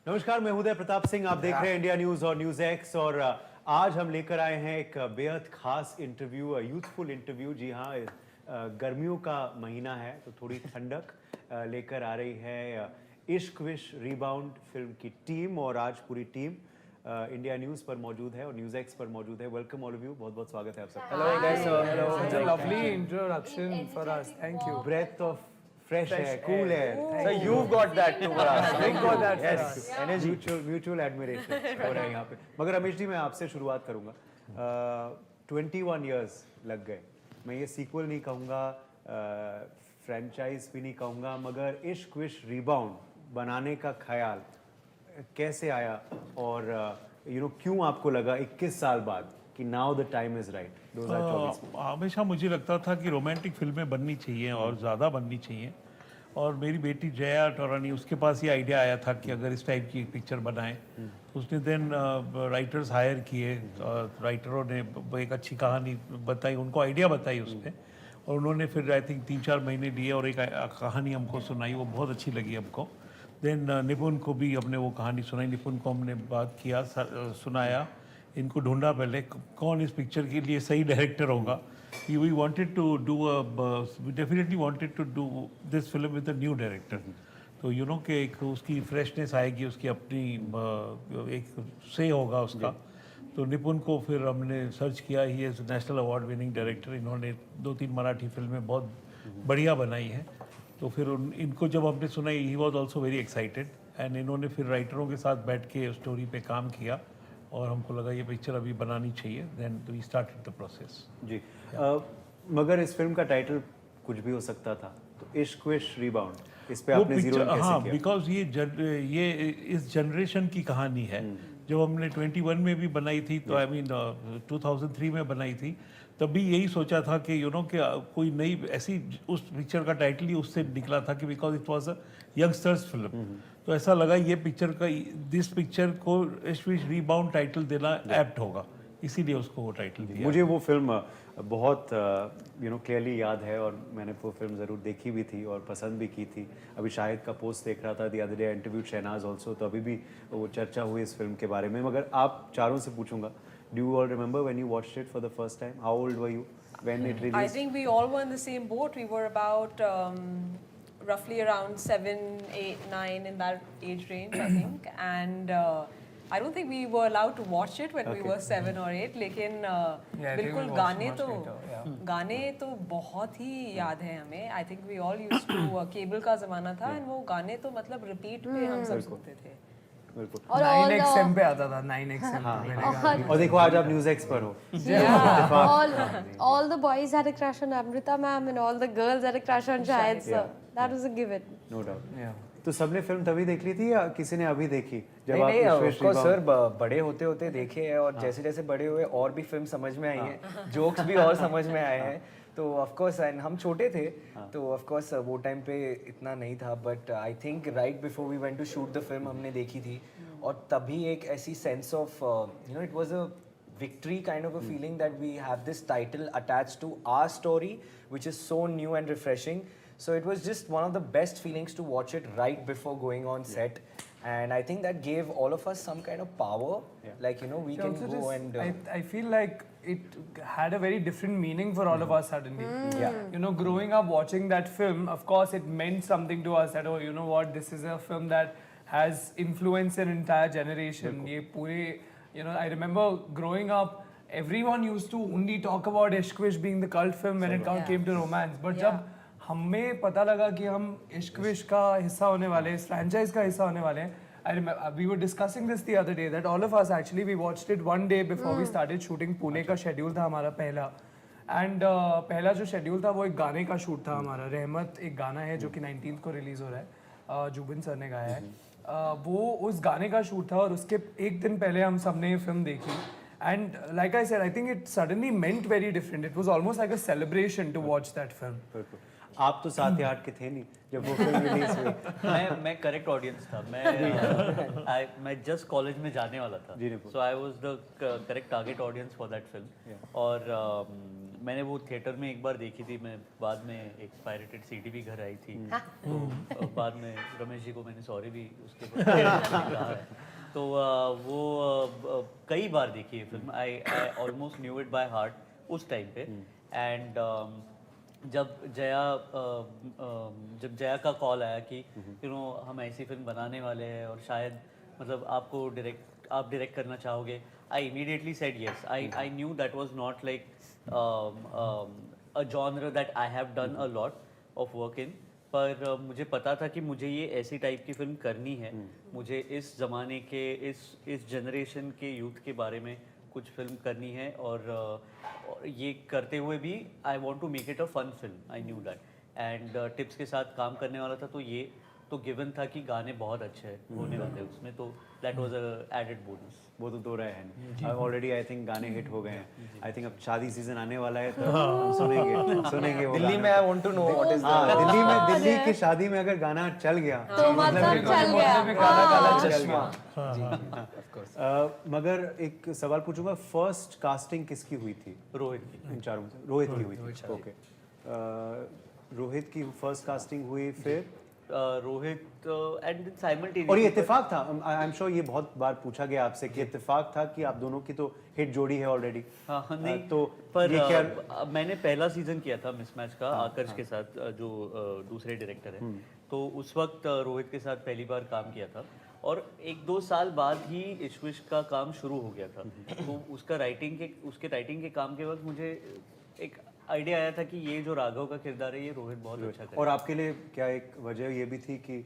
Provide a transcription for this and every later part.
नमस्कार, मैं उदय प्रताप सिंह। आप देख रहे हैं इंडिया न्यूज और न्यूज एक्स। और आज हम लेकर आए हैं एक बेहद खास इंटरव्यू, यूथफुल इंटरव्यू। जी हाँ, गर्मियों का महीना है तो थोड़ी ठंडक लेकर आ रही है इश्क विश रीबाउंड फिल्म की टीम। और आज पूरी टीम इंडिया न्यूज पर मौजूद है और न्यूज एक्स पर मौजूद है। वेलकम ऑल ऑफ यू, बहुत बहुत स्वागत है आप सबका। Hello guys, hello. Such a lovely introduction for us. Thank you. Breath of fresh है, कूल है। So you've got that too for us. Thank got that for Yes, us. energy. Mutual admiration हो रहा है यहाँ पे। मगर रमेश जी, मैं आपसे शुरुआत करूंगा। 21 इयर्स लग गए। मैं ये सीक्वल नहीं कहूँगा, फ्रेंचाइज भी नहीं कहूँगा, मगर इश्क विश रीबाउंड बनाने का ख्याल कैसे आया? और क्यों आपको लगा 21 साल बाद कि now the time is right 2024 में? हमेशा मुझे लगता था कि रोमांटिक फिल्में बननी चाहिए और ज़्यादा बननी चाहिए। और मेरी बेटी जया टोरानी, उसके पास ये आइडिया आया था कि अगर इस टाइप की एक पिक्चर बनाएं, तो उसने देन राइटर्स हायर किए। राइटरों ने एक अच्छी कहानी बताई, उनको आइडिया बताई उस पर, और उन्होंने फिर आई थिंक 3-4 महीने लिए और एक कहानी हमको सुनाई, वो बहुत अच्छी लगी हमको। देन निपुण को भी हमने वो कहानी सुनाई, निपुण को हमने बात किया, सुनाया, इनको ढूंढा पहले कौन इस पिक्चर के लिए सही डायरेक्टर होगा। We wanted to do we definitely wanted to do this film with a new director. तो कि एक उसकी फ्रेशनेस आएगी, उसकी अपनी एक से होगा उसका। तो निपुण को फिर हमने सर्च किया, he is national award winning director. इन्होंने 2-3 मराठी फिल्में बहुत बढ़िया बनाई हैं। तो फिर इनको जब हमने सुना, he was also very excited, and इन्होंने फिर राइटरों के साथ बैठ के स्टोरी पे काम किया और हमको लगा ये पिक्चर अभी बनानी चाहिए। Then we started the process. जी, मगर इस फिल्म का टाइटल कुछ भी हो सकता था, तो इश्क विश रीबाउंड, इस पे आपने जीरो कैसे हाँ, किया? बिकॉज ये इस जनरेशन की कहानी है। जब हमने 21 में भी बनाई थी, तो आई मीन 2003 में बनाई थी, तब भी यही सोचा था कि कि कोई नई ऐसी, उस पिक्चर का टाइटल ही उससे निकला था कि because it was a youngsters film. तो ऐसा लगा ये पिक्चर का, दिस पिक्चर को इश्क विश रीबाउंड टाइटल देना एप्ट होगा, इसीलिए उसको वो टाइटल दिया। मुझे वो फिल्म बहुत क्लियरली याद है और मैंने वो फिल्म ज़रूर देखी भी थी और पसंद भी की थी। अभी शाहिद का पोस्ट देख रहा था the other day, interview Shehnaz also, तो अभी भी वो चर्चा हुई इस फिल्म के बारे में। मगर आप चारों से पूछूंगा, do you all remember when you watched it for the first time? How old were you when it released? I think we all were in the same boat. We were about roughly around 7, 8, 9 in that age range, I think. And I don't think we were allowed to watch it when we were 7 or 8. लेकिन बिल्कुल गाने तो बहुत ही याद है हमें। I think we all used to cable का ज़माना था, and वो गाने तो मतलब रिपीट पे हम सब सुनते थे। बिल्कुल। और 9XM पे आता था, 9XM पे मेरे गाने। और देखो आज आप न्यूज़ एक्स पर हो। All the boys had a crush on Amrita ma'am and all the girls had a crush on Shahid sir. That was a given. No doubt. तो सबने फिल्म तभी देख ली थी या किसी ने अभी देखी जब आप नहीं, इश्क of wish course sir, rebound? बड़े होते होते देखे हैं, और जैसे जैसे बड़े हुए और भी फिल्म समझ में आई हैं, जोक्स भी और समझ में आए हैं। तो ऑफ कोर्स, एंड हम छोटे थे, तो ऑफ कोर्स वो टाइम पे इतना नहीं था। But I think right before we went to shoot the film हमने देखी थी, और तभी एक ऐसी sense of it was a victory kind of a feeling that we have this title attached to our story, which is so new and refreshing. So it was just one of the best feelings to watch it right before going on set. And I think that gave all of us some kind of power. Like, we can Also go just, and... I feel like it had a very different meaning for all of us suddenly. Yeah. Growing up watching that film, of course it meant something to us that, oh, you know what, this is a film that has influenced an entire generation. ये पूरे, I remember growing up, everyone used to only talk about Ishq Vish being the cult film when it came to romance. But जब हमें पता लगा कि हम इश्क wish का हिस्सा होने वाले हैं, इस फ्रेंचाइज का हिस्सा होने वाले हैं, I remember we were discussing this the other day that all of us actually we watched it one day before we started shooting. Pune का शेड्यूल था हमारा पहला, एंड पहला जो शेड्यूल था वो एक गाने का शूट था हमारा। रहमत एक गाना है जो कि 19th को रिलीज हो रहा है, जुबिन सर ने गाया है। वो उस गाने का शूट था, और उसके एक दिन पहले हम सब ने ये फिल्म देखी। And like I said, I think it suddenly meant very different. It was almost like a celebration to watch that film. बिल्कुल। आप तो 7 या 8 के थे नहीं जब वो फिल्म रिलीज हुई। मैं करेक्ट ऑडियंस था। मैं जस्ट कॉलेज में जाने वाला था, so I was the correct target audience for that film. और मैंने वो थिएटर में एक बार देखी थी, मैं बाद में एक पायरेटेड सीडी भी घर आई थी, तो बाद में रमेश जी को मैंने सॉरी भी उसके बाद कहा है। तो वो कई बार देखी है film, I almost knew it by heart उस टाइम पे। एंड जब जया का कॉल आया कि हम ऐसी फिल्म बनाने वाले हैं और शायद मतलब आप डायरेक्ट करना चाहोगे, I immediately said yes. I knew that was not like a genre that I have done a lot of work in, पर मुझे पता था कि मुझे ये ऐसी टाइप की फिल्म करनी है, मुझे इस ज़माने के इस जनरेशन के यूथ के बारे में कुछ फिल्म करनी है, और ये करते हुए भी I want to make it a fun film. I knew that, and Tips के साथ काम करने वाला था, तो ये तो गिवन था कि गाने बहुत अच्छे होने वाले हैं उसमें, तो that was a added bonus. वो तो दो रहे हैं ऑलरेडी, आई थिंक गाने हिट हो गए हैं। आई थिंक अब शादी सीजन आने वाला है तो हम सुनेंगे वो दिल्ली गाना। में I want to know what is हाँ, दिल्ली की शादी में अगर गाना चल गया तो मतलब चल गया। काला काला चल चश्मा। मगर एक सवाल पूछूंगा, फर्स्ट कास्टिंग किसकी हुई थी रोहित की। इन चारों में से? रोहित की हुई थी, ओके। रोहित की फर्स्ट कास्टिंग हुई, फिर रोहित एंड साइमल्टेनियसली। और ये इत्तेफाक था, आई एम श्योर ये बहुत बार पूछा गया आपसे कि इत्तेफाक था कि आप दोनों की तो हिट जोड़ी है ऑलरेडी। हाँ नहीं, तो पर ये क्या मैंने पहला सीजन किया था मिसमैच का आकर्ष के साथ, जो दूसरे डायरेक्टर हैं, तो उस वक्त रोहित के साथ पहली बार काम किया था, और 1-2 साल बाद ही इश्क विश्क का काम शुरू हो गया था। तो उसके राइटिंग के काम के वक्त मुझे एक आइडिया आया था कि ये जो राघव का किरदार है ये रोहित बहुत अच्छा करेगा। और आपके लिए क्या एक वजह ये भी थी कि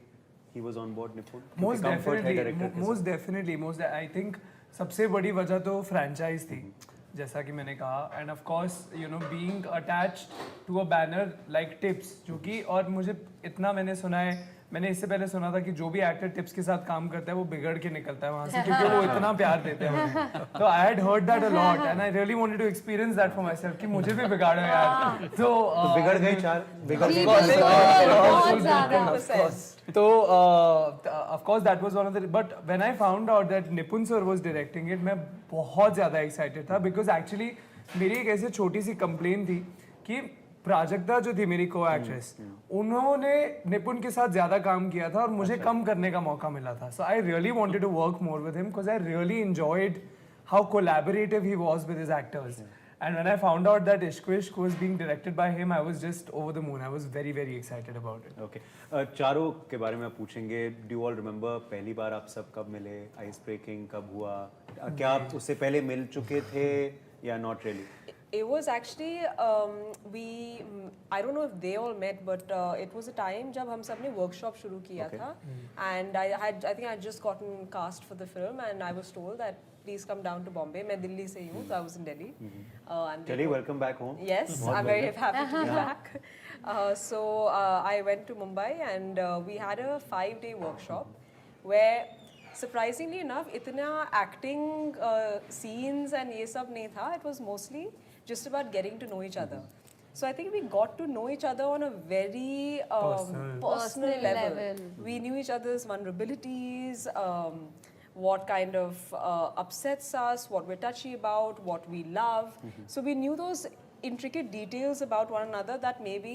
he was on board निपुण? Most क्योंकि comfort है director definitely, के most definitely, most I think सबसे बड़ी वजह तो फ्रेंचाइज थी, जैसा कि मैंने कहा, and of course being attached to a banner like Tips, जो कि, और मुझे इतना मैंने सुना है, मैंने इससे पहले सुना था कि जो भी एक्टर टिप्स के साथ काम करता है वो बिगड़ के निकलता है वहाँ से, क्योंकि वो इतना प्यार देते हैं उन्हें। तो I had heard that a lot and I really wanted to experience that for myself कि मुझे भी बिगाड़ो यार। तो बिगड़ गए चार, बिगड़ जी, गए। बिल्कुल, बहुत ज्यादा। तो of course that was one of the, but when I found out that Nipun sir was directing it, मैं बहुत ज़्यादा excited था, because actually मेरी एक ऐसी छोटी सी complaint थी कि प्राजक्ता जो थी मेरी को एक्ट्रेस, उन्होंने निपुण के साथ ज्यादा काम किया था और मुझे कम करने का मौका मिला था। So I really wanted to work more with him because I really enjoyed how collaborative he was with his actors. And when I found out that Ishq Vishk was being directed by him, I was just over the moon. I was very, very excited about it. Okay. चारों के बारे में आप पूछेंगे। Do you all remember पहली बार आप सब कब मिले? Ice breaking कब हुआ? क्या आप उससे पहले मिल चुके थे या not really? It was actually I don't know if they all met, but it was a time जब हम सब ने workshop शुरू किया था, and I think I had just gotten cast for the film, and I was told that please come down to Bombay. मैं दिल्ली से हूँ, so I was in Delhi. And Delhi, welcome back home. Yes, I'm very happy to be back. So I went to Mumbai, and we had a 5-day workshop where surprisingly enough इतना acting scenes and ये सब नहीं था. It was mostly just about getting to know each other. So I think we got to know each other on a very personal level. We knew each other's vulnerabilities, what kind of upsets us, what we're touchy about, what we love. So we knew those intricate details about one another that maybe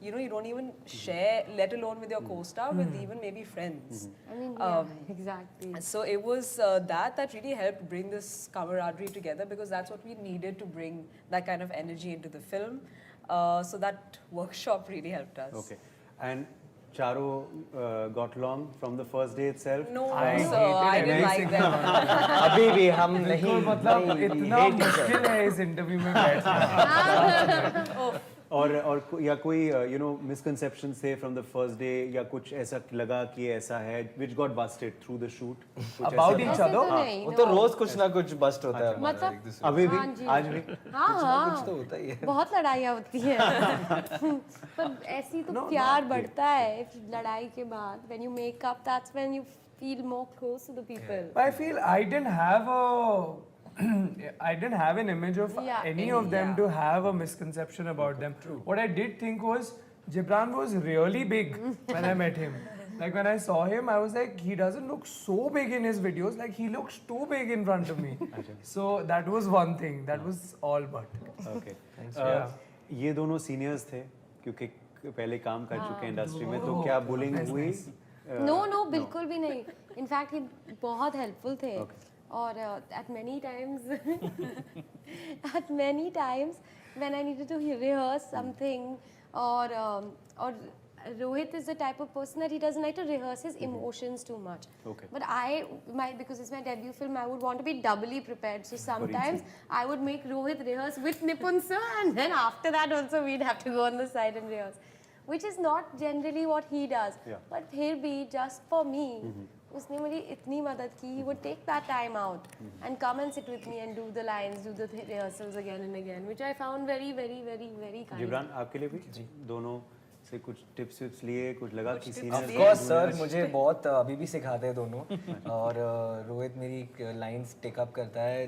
you don't even share, let alone with your co-star, with even maybe friends. I mean, yeah, exactly. So it was that really helped bring this camaraderie together, because that's what we needed to bring that kind of energy into the film. So that workshop really helped us. Okay. And चारों got along from the first day itself? No, I so I hated didn't like them. अभी भी हम नहीं, बिल्कुल, मतलब इतना मुश्किल है इस इंटरव्यू में बैठना। और या कोई मिसकंसेप्शन थे फ्रॉम द फर्स्ट डे, या कुछ ऐसा लगा कि ऐसा है which got busted through the shoot? About each ऐसे other? तो नहीं, वो तो रोज कुछ ना कुछ बस्ट होता है हमारा मतलब एक दूसरे अभी भी, हाँ जी। आज भी हाँ हाँ, कुछ तो होता ही है। बहुत लड़ाइयाँ होती है पर ऐसी तो प्यार बढ़ता है लड़ाई के बाद। when you make up, that's when you feel more close to the people. I feel I didn't have an image of any of them to have a misconception about them. What I did think was Gibran was really big when I met him. Like when I saw him, I was like, he doesn't look so big in his videos. Like he looks too big in front of me. So that was one thing. That was all but. Okay Yeah. ये दोनों seniors थे क्योंकि पहले काम कर चुके हैं industry में, तो क्या बुलिंग हुई? नो नो बिल्कुल भी नहीं. इनफैक्ट ये बहुत हेल्पफुल थे. और at many times when I needed to rehearse something, or Rohit is the type of person that he doesn't like to rehearse his emotions too much. Okay. But because it's my debut film, I would want to be doubly prepared. So sometimes I would make Rohit rehearse with Nipun sir, and then after that also we'd have to go on the side and rehearse, which is not generally what he does. Yeah. But he'll be just for me. उसने मेरी इतनी मदद की. He would take that time out and come and sit with me and do the lines, do the rehearsals again and again, which I found very, very, very, very kind. Jibran आपके लिए भी दोनों से कुछ टिप्स विप्स लिए, कुछ लगा कि ऑफ सीनियर्स कोर्स सर मुझे बहुत अभी भी सिखाते हैं दोनों. और रोहित मेरी लाइंस टेक अप करता है.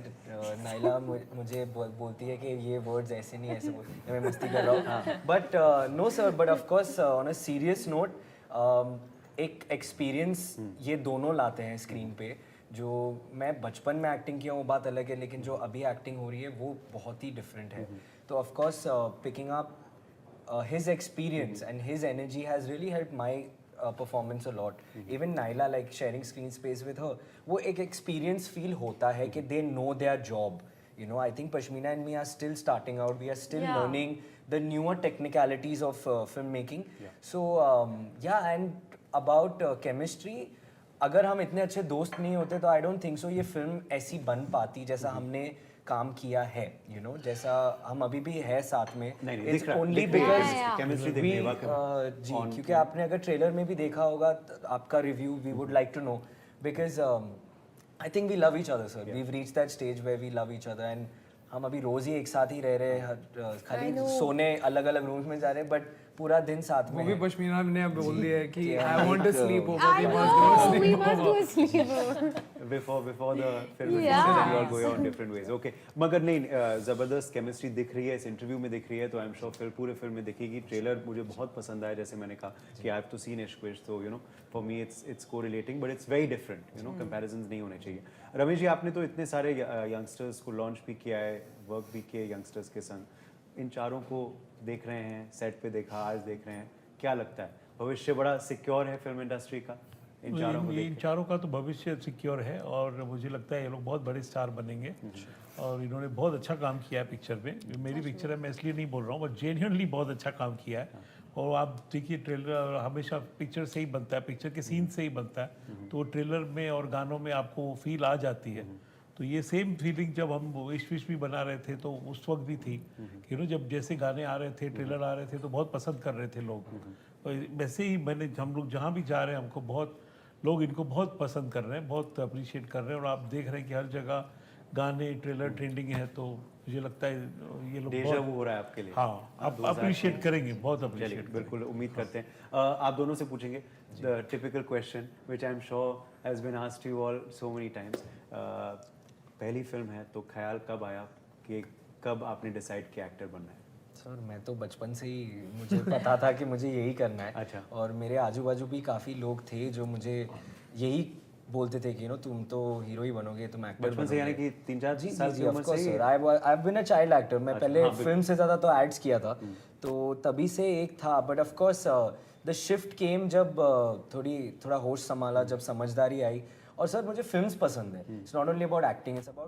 नाइला मुझे बोलती है कि ये वर्ड्स ऐसे नहीं ऐसे बोल, मैं मस्ती कर रहा हूँ. But no sir, but of course on a serious note, एक एक्सपीरियंस ये दोनों लाते हैं स्क्रीन पे. जो मैं बचपन में एक्टिंग किया हूँ वो बात अलग है, लेकिन जो अभी एक्टिंग हो रही है वो बहुत ही डिफरेंट है. तो of course picking up his experience and his energy has really helped my performance a lot. Even Naila, like sharing screen space with her, वो एक experience feel होता है कि they know their job. You know, I think Pashmina and me are still starting out. We are still learning the newer technicalities of filmmaking. So yeah, and about chemistry, अगर हम इतने अच्छे दोस्त नहीं होते तो I don't think so ये film ऐसी बन पाती जैसा हमने काम किया है. You know, जैसा हम अभी भी है साथ में. नहीं, It's दिख रहा है, only दिख रहा है. because Chemistry दिख we, रही है, वाकई में. जी, क्योंकि आपने अगर ट्रेलर में भी देखा होगा आपका review, we would like to know, because I think we love each other sir. We reach that stage where we love each other, and हम अभी रोज ही एक साथ ही रह रहे हैं. खाली सोने अलग अलग रूम्स में जा रहे हैं, बट पूरा दिन साथ वो में. भी पश्मीना ने अब बोल दिया है कि I want to like, sleep over. I We must go know, sleep we over. must go sleep. before the film is Yeah. released, you all go on different ways. Okay, मगर नहीं, ज़बरदस्त केमिस्ट्री दिख रही है, इस interview में दिख रही है, तो आई एम श्योर फिर पूरे फिल्म में दिखेगी. ट्रेलर मुझे बहुत पसंद आया, जैसे मैंने कहा कि आई हैव टू सीन इश्क विश, तो you know for me it's correlating, but it's very different. You know comparisons नहीं होने चाहिए. रमेश जी, आपने तो इतने सारे यंगस्टर्स को लॉन्च भी किया है, वर्क भी किए यंगस्टर्स के संग. इन चारों को देख रहे हैं, सेट पे देखा, आज देख रहे हैं, क्या लगता है भविष्य बड़ा सिक्योर है फिल्म इंडस्ट्री का इन चारों को इन चारों का तो भविष्य सिक्योर है, और मुझे लगता है ये लोग बहुत बड़े स्टार बनेंगे. और इन्होंने बहुत अच्छा काम किया है पिक्चर में. मेरी पिक्चर है, मैं इसलिए नहीं बोल रहा हूँ, बट जेन्युइनली बहुत अच्छा काम किया है. और आप देखिए ट्रेलर हमेशा पिक्चर से ही बनता है, पिक्चर के सीन से ही बनता है, तो ट्रेलर में और गानों में आपको फील आ जाती है. तो ये सेम फीलिंग जब हम इश्क विश भी बना रहे थे तो उस वक्त भी थी. यू नो, जब जैसे गाने आ रहे थे, ट्रेलर आ रहे थे, तो बहुत पसंद कर रहे थे लोग. और वैसे ही हम लोग जहाँ भी जा रहे हैं, हमको बहुत लोग इनको बहुत पसंद कर रहे हैं, बहुत अप्रिशिएट कर रहे हैं. और आप देख रहे हैं कि हर जगह गाने ट्रेलर ट्रेंडिंग है, तो मुझे लगता है ये लोग डेजा बहुत, वो हो रहा है आपके लिए. हाँ, आप अप्रिशिएट करेंगे, बहुत चलिए, अप्रिशिएट. बिल्कुल उम्मीद करते हैं. आप दोनों से पूछेंगे the typical question which I am sure has been asked you all so many times. पहली फिल्म है, तो ख्याल कब आया कि कब आपने डिसाइड किया एक्टर बनना है? सर मैं तो बचपन से ही मुझे पता था कि मुझे यही करना है. अच्छा. और मेरे आजू बाजू भी काफ़ी लोग थे जो मुझे यही बोलते थे कि यू नो तुम तो हीरो ही बनोगे, तुम एक्टर बचपन से, यानी कि 3-4 साल की उम्र से ही? Sir I have been a child actor. मैं पहले फिल्म से ज़्यादा तो एड्स किया था, तो तभी से एक था. But of course the shift came जब थोड़ा होश संभाला, जब समझदारी आई. और सर मुझे फिल्म्स पसंद है. It's not only about acting, it's about